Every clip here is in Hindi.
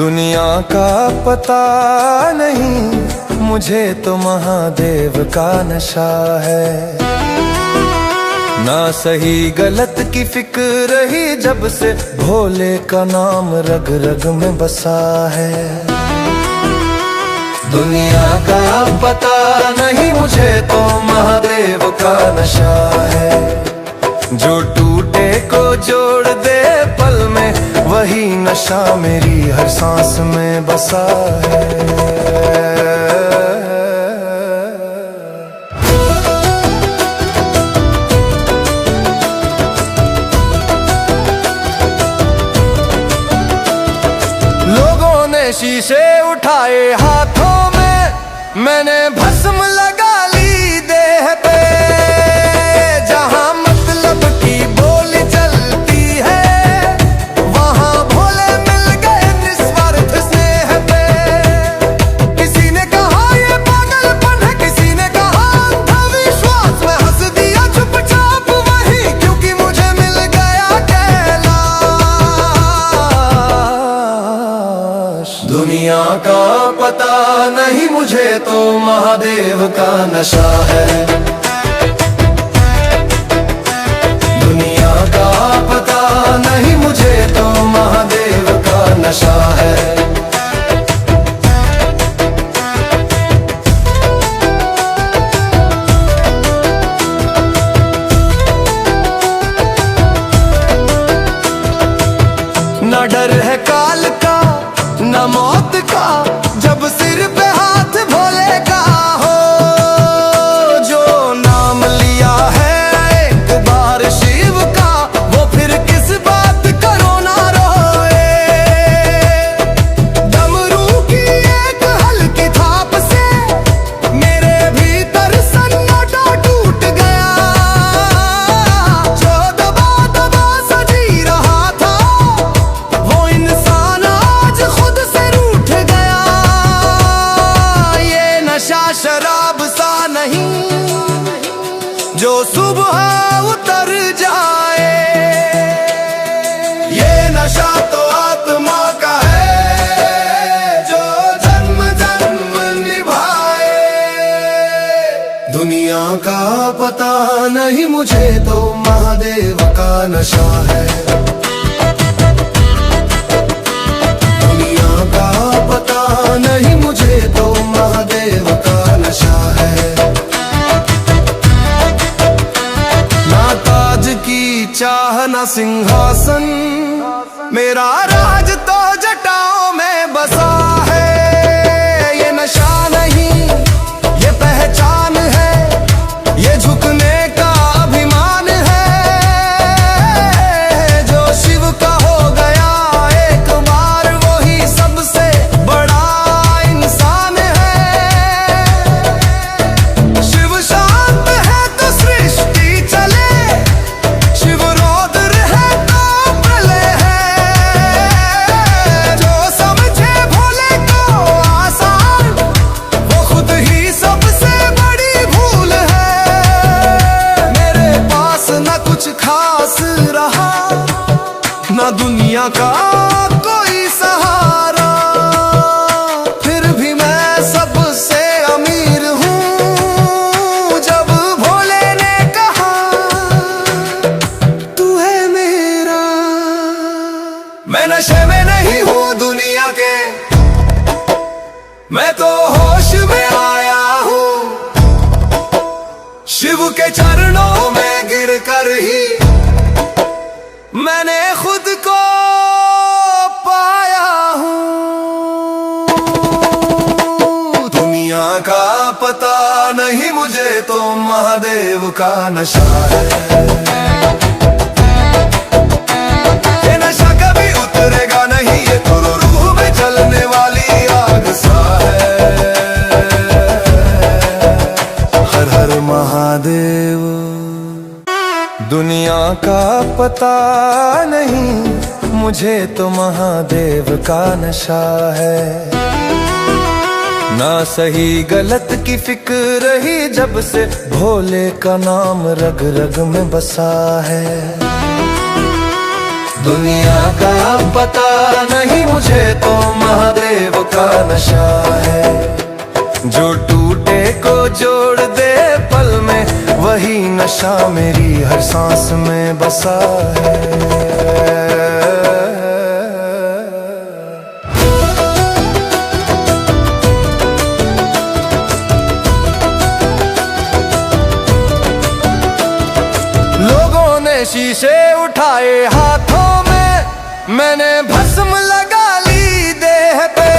दुनिया का पता नहीं, मुझे तो महादेव का नशा है। ना सही गलत की फिक्र रही जब से भोले का नाम रग रग में बसा है। दुनिया का पता नहीं, मुझे तो महादेव का नशा है। जो टूटे को जोड़ दे पल में, वही नशा मेरी हर सांस में बसा है। लोगों ने शीशे उठाए हाथों में, मैंने भस्म लगा ली देह पे। जहां मतलब की बोली चलती है, वहां भोले मिल गए निस्वार्थ स्नेह पे। किसी ने कहा ये पागलपन है, किसी ने कहा अंधविश्वास। मैं हंस दिया चुपचाप वही, क्योंकि मुझे मिल गया कैलाश। दुनिया का पता नहीं, मुझे तो महादेव का नशा है। दुनिया का पता नहीं, मुझे तो महादेव का नशा है। ना डर है काल का, ना मौत का, जब सिर पे हाथ भोले का हो। जो नाम लिया है एक बार शिव का, वो फिर किस बात करो ना रोए। डमरू की एक हल्की थाप से मेरे भीतर सन्नाटा टूट गया। जो दबा दबा सजी रहा था, वो इंसान आज खुद से रूठ गया। ये नशा शराब सा नहीं, जो सुबह उतर जाए। ये नशा तो आत्मा का है, जो जन्म जन्म निभाए। दुनिया का पता नहीं, मुझे तो महादेव का नशा है। दुनिया का पता नहीं, मुझे तो महादेव का नशा है। ना ताज की चाह ना सिंहासन, मेरा राज तो जटाओं में बसा है। ये नशा नहीं, ये पहचान है, ये झुकने का अभिमान है। जो शिव का हो गया एक बार, वही सबसे बड़ा इंसान है। शिव शांत है तो सृष्टि चले, शिव रौद्र है तो प्रलय है। जो समझे भोले को आसान, वो खुद ही सबसे बड़ी भूल है। मेरे पास न कुछ खास रहा, ना दुनिया का कोई सहारा, फिर भी मैं सबसे अमीर हूँ। जब भोले ने कहा तू है मेरा, मैं नशे में नहीं हूँ दुनिया के, मैं तो होश में आया हूँ। शिव के चरणों में गिर कर ही मैंने खुद को पाया हूँ। दुनिया का पता नहीं, मुझे तो महादेव का नशा है। ये नशा कभी उतरेगा नहीं, ये तो रूह में जलने वाली आग सा है। हर हर महादेव। दुनिया का पता नहीं, मुझे तो महादेव का नशा है। ना सही गलत की फिक्र रही जब से भोले का नाम रग रग में बसा है। दुनिया का पता नहीं मुझे तो महादेव का नशा है। जो टूटे को जोड़ दे पल में, वही नशा मेरी हर सांस में बसा है। लोगों ने शीशे उठाए हाथों में, मैंने भस्म लगा ली देह पे।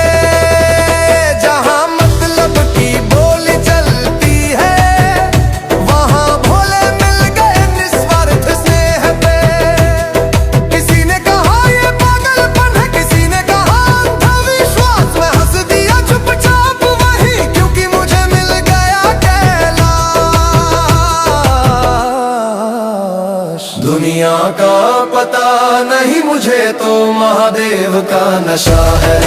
जहां मतलब की बोली चलती है, वहां भोले मिल गए निस्वार्थ स्नेह पे। किसी ने कहा ये पागलपन है, किसी ने कहा अंधविश्वास। मैं हंस दिया चुपचाप वही, क्योंकि मुझे मिल गया कैलाश। दुनिया का पता नहीं मुझे तो महादेव का नशा है।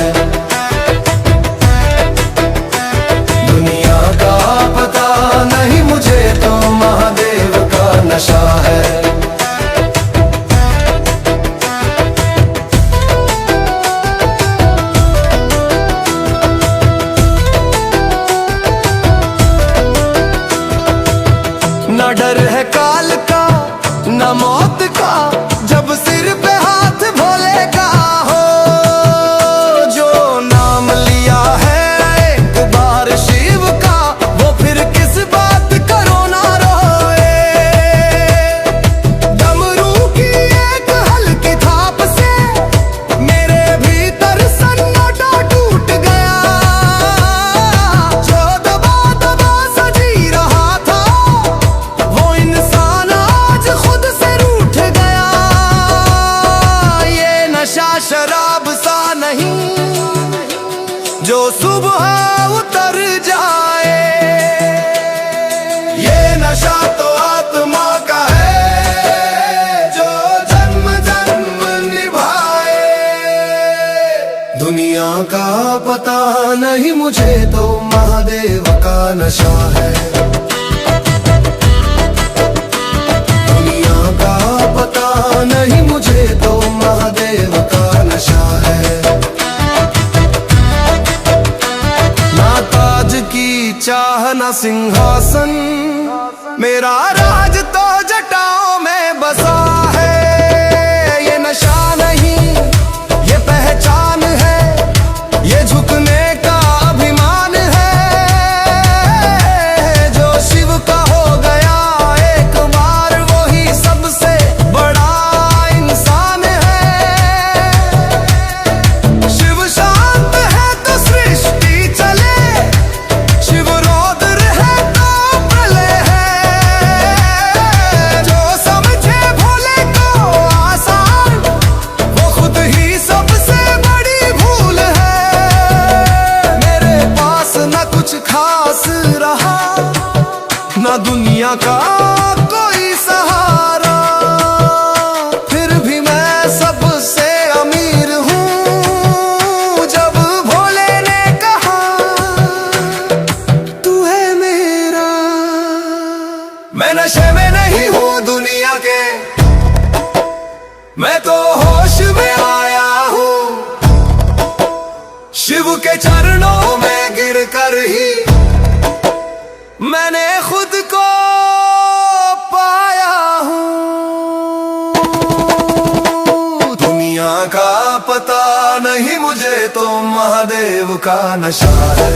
दुनिया का पता नहीं मुझे तो महादेव का नशा है। न डर है काल का न मौत का, जब सिर पे हाथ भोले का हो। जो नाम लिया है एक बार शिव का, वो फिर किस बात करो ना रोए। डमरू की एक हल्की थाप से मेरे भीतर सन्नाटा टूट गया। जो दबा दबा सजी रहा था, वो इंसान आज खुद से रूठ गया। ये नशा शराब सा नहीं जो सुबह उतर जाए। ये नशा तो आत्मा का है, जो जन्म जन्म निभाए। दुनिया का पता नहीं मुझे तो महादेव का नशा है। दुनिया का पता नहीं मुझे तो महादेव का नशा है। ना ताज की चाह ना सिंहासन, मेरा राज तो जटाओं में बसा है। ये नशा नहीं ये पहचान है, ये झुकने का अभिमान है। जो शिव का हो गया एक बार, वही सबसे बड़ा इंसान है। शिव शांत है तो सृष्टि चले, शिव रौद्र है तो प्रलय है। जो समझे भोले को आसान, वो खुद ही सबसे बड़ी भूल है। मेरे पास न कुछ खास रहा, न दुनिया का कोई सहारा, फिर भी मैं सबसे अमीर हूँ। जब भोले ने कहा तू है मेरा, मैं नशे में नहीं हूँ दुनिया के, मैं तो होश में आया हूँ। शिव के चरणों में गिर कर ही मैंने खुद को पाया हूँ। दुनिया का पता नहीं मुझे तो महादेव का नशा है।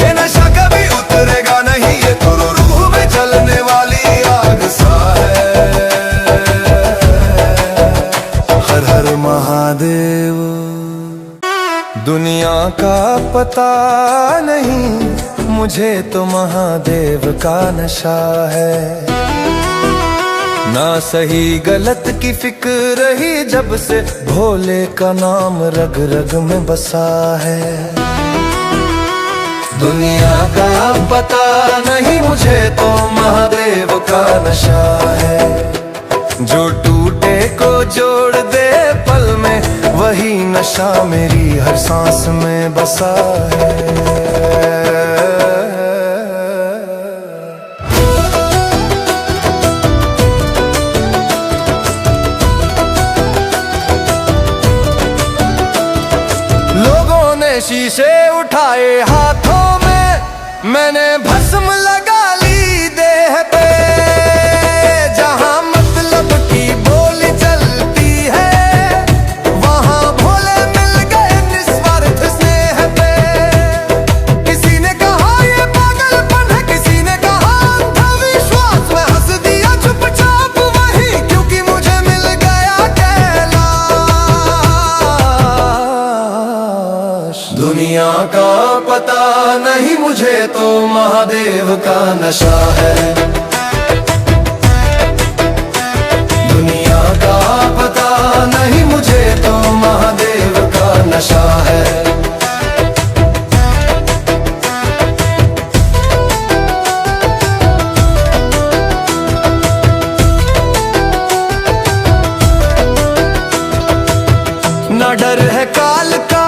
ये नशा कभी उतरेगा नहीं, ये तो रूह में जलने वाली आग सा है। हर हर महादेव। दुनिया का पता नहीं मुझे तो महादेव का नशा है। ना सही गलत की फिक्र रही जब से, भोले का नाम रग रग में बसा है। दुनिया का पता नहीं मुझे तो महादेव का नशा है। जो टूटे को जोड़ दे पल में, वही नशा मेरी हर सांस में बसा है। उठाए हाथों में, मैंने भस्म लगा ली देह पे। जहां मतलब की बोली चलती है, वहां भोले मिल गए निस्वार्थ स्नेह पे। किसी ने कहा ये पागलपन है, किसी ने कहा अंधविश्वास, मैं हंस दिया चुपचाप वही, क्योंकि मुझे मिल गया कैलाश। दुनिया का पता नहीं मुझे तो महादेव का नशा है। दुनिया का पता नहीं मुझे तो महादेव का नशा है। न डर है काल का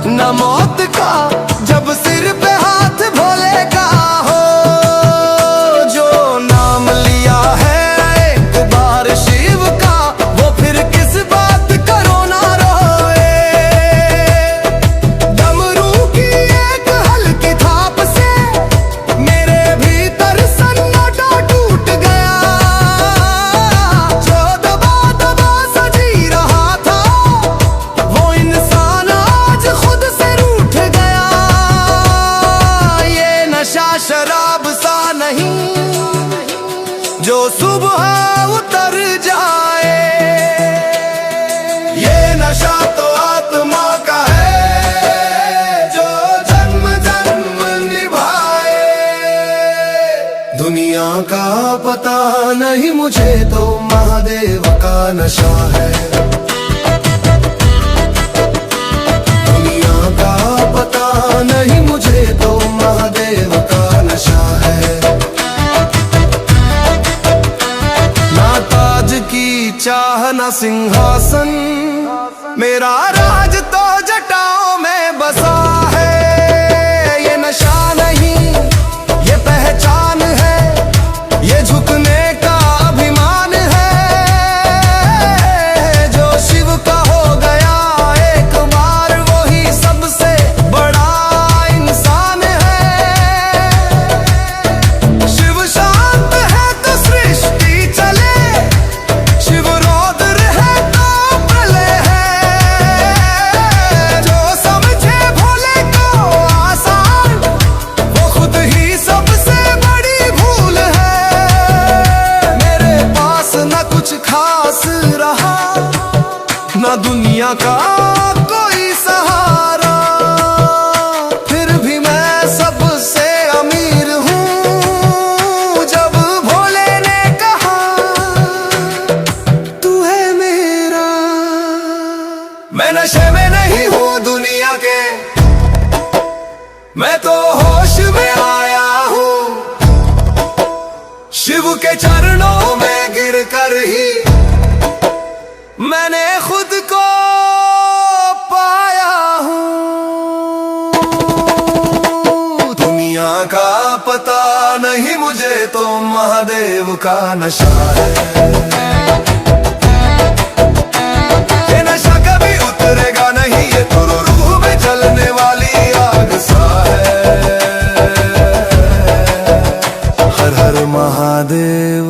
न मौत का, जब सिर पे हाथ भोले का हो। जो नाम लिया है एक बार शिव का, वो फिर किस बात करो ना रोए। डमरू की एक हल्की थाप से मेरे भीतर सन्नाटा टूट गया। जो दबा दबा सजी रहा था, वो इंसान आज खुद से रूठ गया। ये नशा शराब सा नहीं जो सुबह उतर जाए, ये नशा तो आत्मा का है जो जन्म जन्म निभाए। दुनिया का पता नहीं मुझे तो महादेव का नशा है। दुनिया का पता नहीं मुझे तो महादेव का नशा है। ना ताज की चाह ना सिंहासन, मेरा राज तो जटाओं में बसा है। ये नशा नहीं ये पहचान है, ये झुकने का अभिमान है। जो शिव का हो गया एक बार, वही सबसे बड़ा इंसान है। शिव शांत है तो सृष्टि चले, शिव रौद्र है तो प्रलय है। जो समझे भोले को आसान, वो खुद ही सबसे बड़ी भूल है। मेरे पास न कुछ खास रहा, न दुनिया का कोई सहारा, फिर भी मैं सबसे अमीर हूँ। जब भोले ने कहा तू है मेरा, मैं नशे में नहीं हूँ दुनिया के, मैं तो होश में आया हूँ। शिव के चरणों में गिर कर ही मैंने खुद को पाया हूँ। दुनिया का पता नहीं मुझे तो महादेव का नशा है। ये नशा कभी उतरेगा नहीं, ये तो रूह में जलने वाली आग सा है। हर हर महादेव।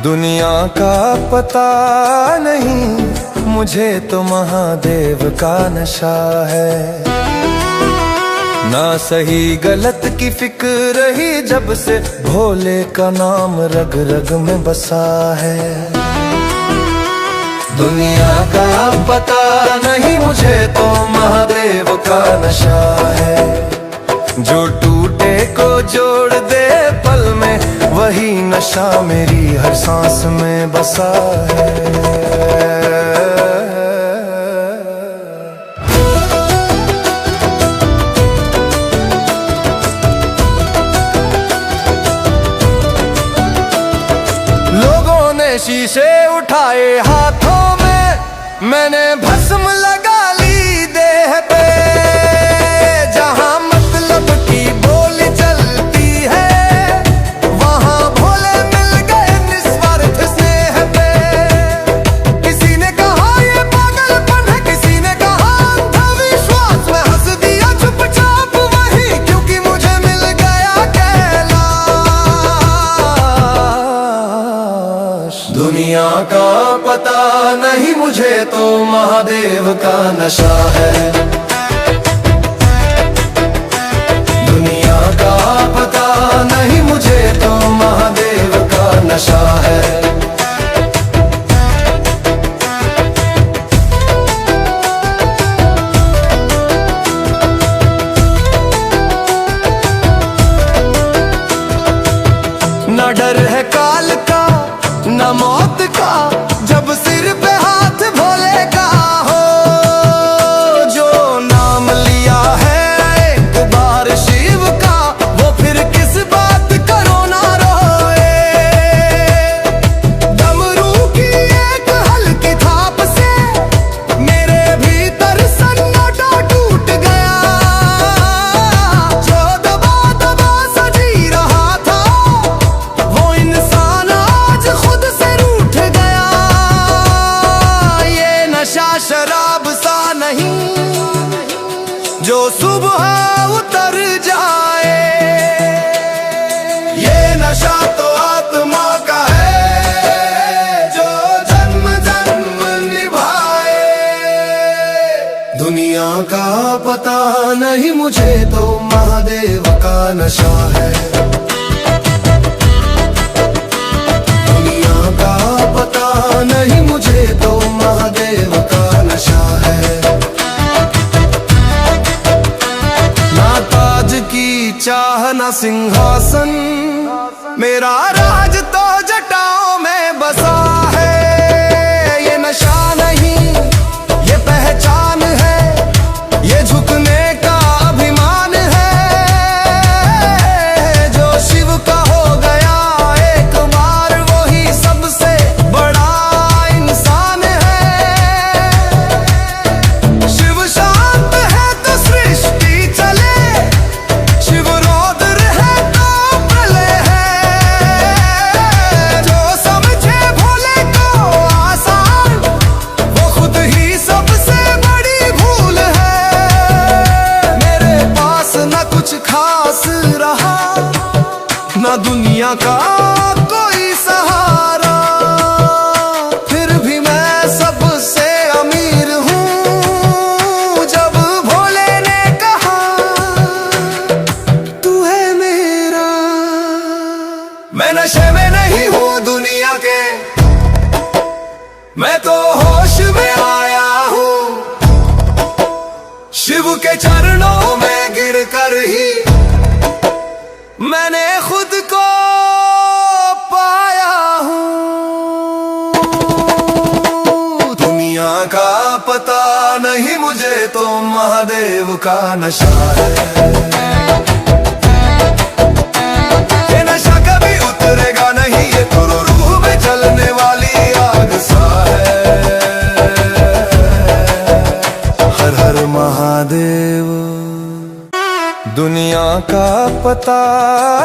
दुनिया का पता नहीं मुझे तो महादेव का नशा है। ना सही गलत की फिक्र रही जब से भोले का नाम रग रग में बसा है। दुनिया का पता नहीं मुझे तो महादेव का नशा है। जो टूटे को जोड़ दे पल में, वही नशा मेरी हर सांस में बसा है। लोगों ने शीशे उठाए हाथों में, मैंने भस्म लगा ली देह पे। जहां मतलब की बोली चलती है, वहां भोले मिल गए निस्वार्थ स्नेह पे। किसी ने कहा ये पागलपन है, किसी ने कहा अंधविश्वास, मैं हंस दिया चुप का पता नहीं मुझे तो महादेव का नशा है। दुनिया का पता नहीं मुझे तो महादेव का नशा है। न डर है काल का न मौत का, जब सिर पे हाथ भोले का हो। जो नाम लिया है एक बार शिव का, वो फिर किस बात करो ना रोए। डमरू की एक हल्की थाप से मेरे भीतर सन्नाटा टूट गया। जो दबा दबा सजी रहा था वो इंसान आज खुद से रूठ गया। ये नशा शराब सा नहीं जो सुबह उतर जाए। ये नशा तो आत्मा का है जो जन्म जन्म निभाए। दुनिया का पता नहीं मुझे तो महादेव का नशा है। दुनिया का पता नहीं मुझे तो महादेव का नशा है। ना ताज की चाह ना सिंहासन, मेरा राज तो जटाओं में बसा है। ये नशा नहीं ये पहचान है, ये झुकने का अभिमान है। जो शिव का हो गया एक बार वही सबसे बड़ा इंसान है। शिव शांत है तो सृष्टि चले, शिव रौद्र है तो प्रलय है। जो समझे भोले को आसान वो खुद ही सबसे बड़ी भूल है। मेरे पास न कुछ खास रहा न दुनिया का कोई सहारा, फिर भी मैं सबसे अमीर हूँ। जब भोले ने कहा तू है मेरा, मैं नशे में नहीं हूँ दुनिया के, मैं तो होश में आया हूँ। शिव के चरणों में गिर कर ही मैंने खुद को पाया हूँ। दुनिया का पता नहीं मुझे तो महादेव का नशा है। ये नशा कभी उतरेगा नहीं, ये तो रूह में जलने वाली आग सा है। हर हर महादेव। दुनिया का पता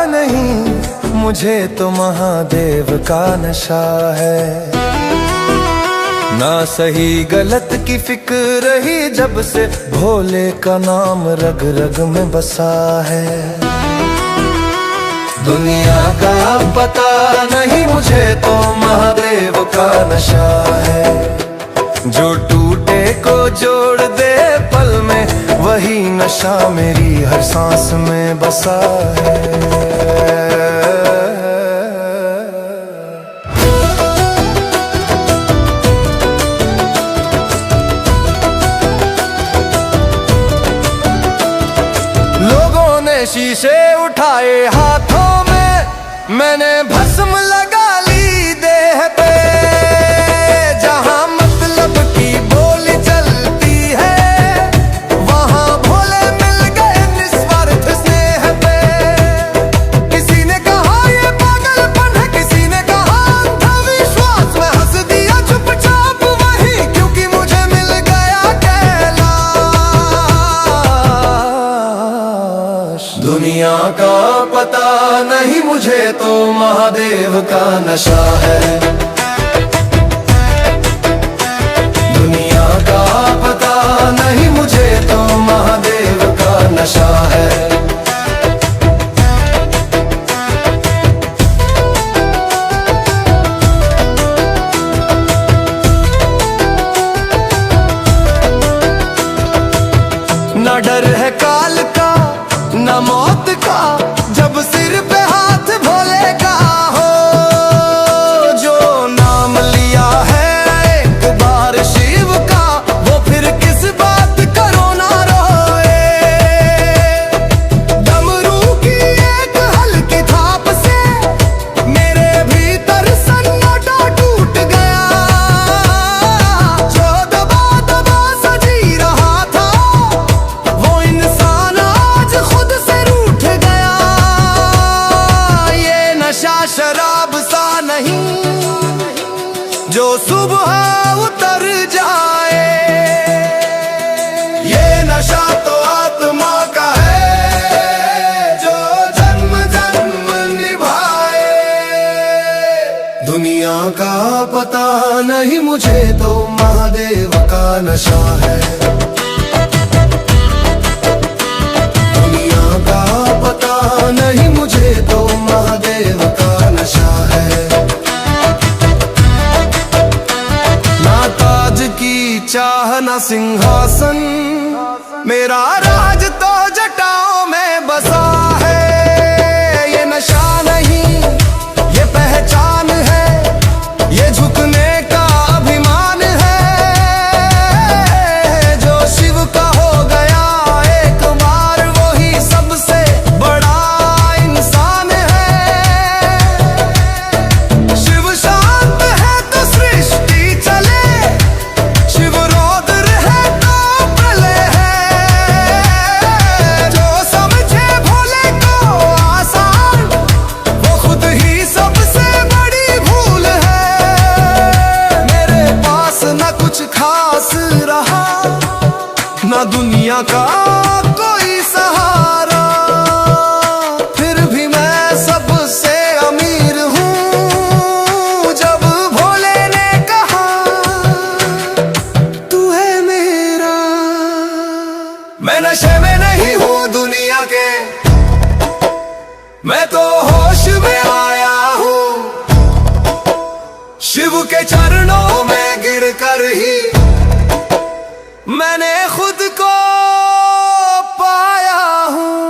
नहीं मुझे तो महादेव का नशा है। ना सही गलत की फिक्र ही जब से भोले का नाम रग रग में बसा है। दुनिया का पता नहीं मुझे तो महादेव का नशा है। जो टूटे को जोड़ दे पल में वही नशा मेरी हर सांस में बसा है। लोगों ने शीशे उठाए हाथों में, मैंने भस्म लगा ली देह पे। जहां मतलब की बोली चलती है वहां भोले मिल गए निस्वार्थ स्नेह पे। किसी ने कहा ये पागलपन है, किसी ने कहा अंधविश्वास। मैं हंस दिया चुपचाप वही, क्योंकि मुझे मिल गया कैलाश। दुनिया का पता नहीं मुझे तो महादेव का नशा है। दुनिया का पता नहीं मुझे तो महादेव का नशा है। न मौत का, जब सिर पे हाथ भोले का हो। जो नाम लिया है एक बार शिव का, वो फिर किस बात करो ना रोए। डमरू की एक हल्की थाप से मेरे भीतर सन्नाटा टूट गया। जो दबा दबा सजी रहा था, वो इंसान आज खुद से रूठ गया। ये नशा शराब सा नहीं जो सुबह उतर जाए, ये नशा तो आत्मा का है जो जन्म जन्म निभाए। दुनिया का पता नहीं मुझे तो महादेव का नशा है। दुनिया का पता नहीं मुझे तो महादेव का नशा है। ना ताज की चाह ना सिंहासन, मेरा राज तो जटाओं में बसा है। ये नशा नहीं ये पहचान है, ये झुकने का अभिमान है। जो शिव का हो गया एक बार, वही सबसे बड़ा इंसान है। शिव शांत है तो सृष्टि चले, शिव रौद्र है तो प्रलय है। जो समझे भोले को आसान, वो खुद ही सबसे बड़ी भूल है। मेरे पास न कुछ खास रहा, न दुनिया का कोई सहारा, फिर भी मैं सबसे अमीर हूँ। जब भोले ने कहा तू है मेरा, मैं नशे में नहीं हूँ दुनिया के, मैं तो होश में आया हूँ। शिव के चरणों में गिर कर ही मैंने खुद को पाया हूँ।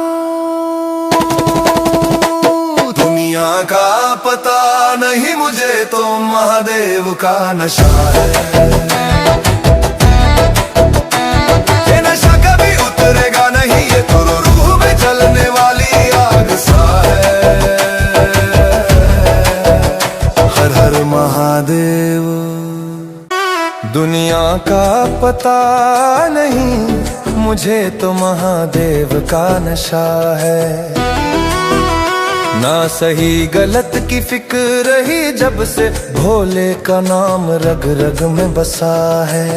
दुनिया का पता नहीं मुझे तो महादेव का नशा है। ये नशा कभी उतरेगा नहीं, ये तो रूह में जलने वाली आग सा है। हर हर महादेव। दुनिया का पता नहीं मुझे तो महादेव का नशा है। ना सही गलत की फिक्र ही जब से भोले का नाम रग रग में बसा है।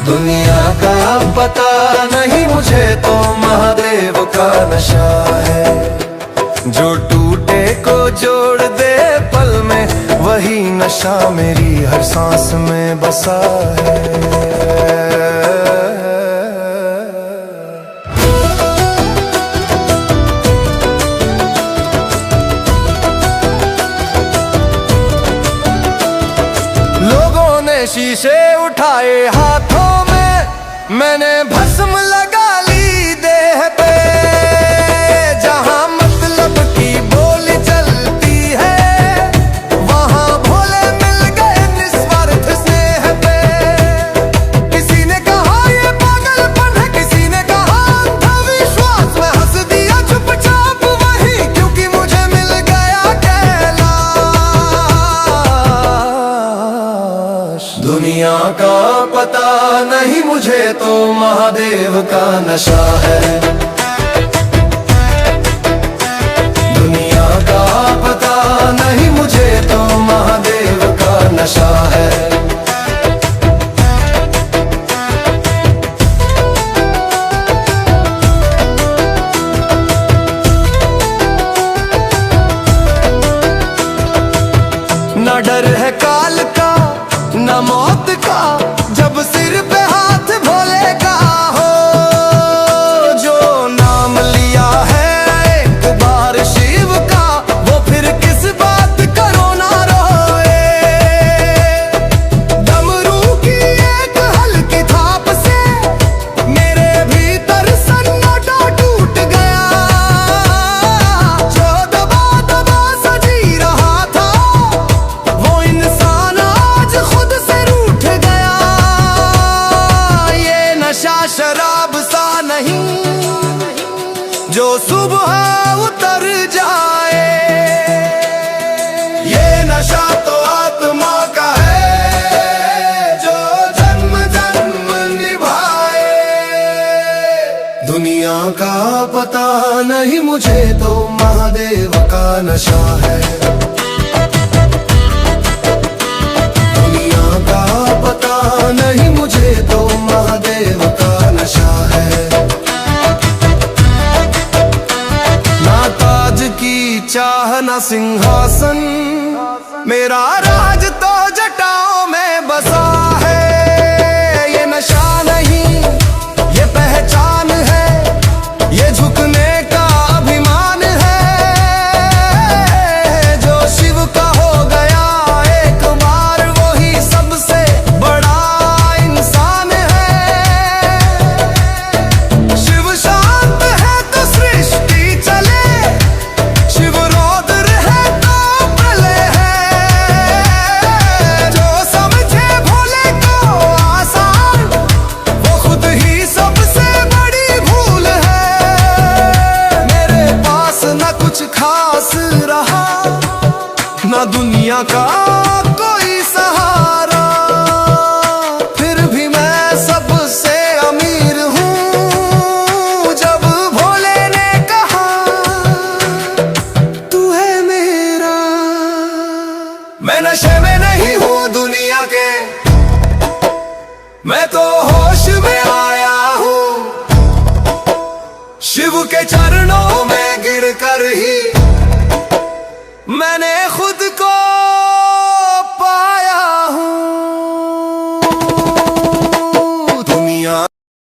दुनिया का पता नहीं मुझे तो महादेव का नशा है। जो टूटे को जोड़ दे पल में, वही नशा मेरी हर सांस में बसा है। लोगों ने शीशे उठाए हाथों में, मैंने भस्म लगा ली देह पे। जहां मतलब की बोली चलती है, वहां भोले मिल गए निस्वार्थ स्नेह पे। किसी ने कहा ये पागलपन है, किसी ने कहा अंधविश्वास। मैं हंस दिया चुपचाप वही, क्योंकि मुझे मिल गया कैलाश। दुनिया का पता नहीं मुझे तो महादेव का नशा है। दुनिया का पता नहीं मुझे तो महादेव का नशा है। न डर है काल का न मौत का, जब सिर पे हाथ भोले का हो। जो नाम लिया है एक बार शिव का, वो फिर किस बात करो ना रोए। डमरू की एक हल्की थाप से मेरे भीतर सन्नाटा जो सुबह उतर जाए। ये नशा तो आत्मा का है जो जन्म जन्म निभाए। दुनिया का पता नहीं मुझे तो महादेव का नशा है। दुनिया का पता नहीं मुझे तो महादेव का नशा है। ना ताज की चाह ना सिंहासन, मेरा राज तो जटाओं में बसा है। ये नशा नहीं ये पहचान है, ये झुकने का अभिमान है। जो शिव का हो गया एक बार वही सबसे बड़ा इंसान है। शिव शांत है तो सृष्टि चले, शिव रौद्र है तो प्रलय है। जो समझे भोले को आसान वो खुद ही सबसे बड़ी भूल है। मेरे पास न कुछ खास रहा, न दुनिया का कोई सहारा, फिर भी मैं सबसे अमीर हूँ। जब भोले ने कहा तू है मेरा, मैं नशे में नहीं हूँ दुनिया के, मैं तो होश में आया हूँ। शिव के चरणों में गिरकर ही मैंने खुद को